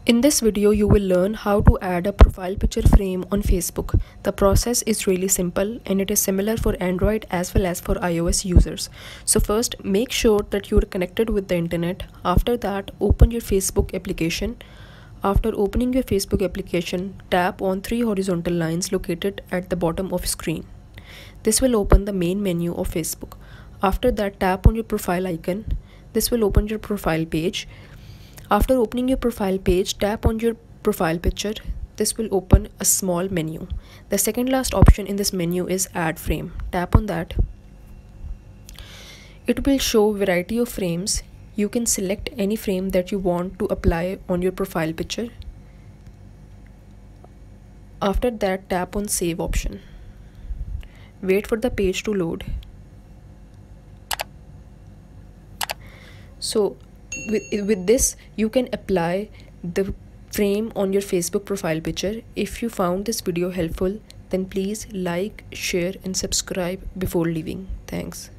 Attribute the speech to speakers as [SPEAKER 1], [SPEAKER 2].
[SPEAKER 1] In this video, you will learn how to add a profile picture frame on Facebook. The process is really simple and it is similar for Android as well as for iOS users. So first, make sure that you are connected with the internet. After that, open your Facebook application. After opening your Facebook application, tap on three horizontal lines located at the bottom of screen. This will open the main menu of Facebook. After that, tap on your profile icon. This will open your profile page. After opening your profile page, tap on your profile picture. This will open a small menu. The second last option in this menu is add frame. Tap on that. It will show variety of frames. You can select any frame that you want to apply on your profile picture. After that, tap on save option. Wait for the page to load. So with this, you can apply the frame on your Facebook profile picture. If you found this video helpful, then please like, share and subscribe before leaving. Thanks.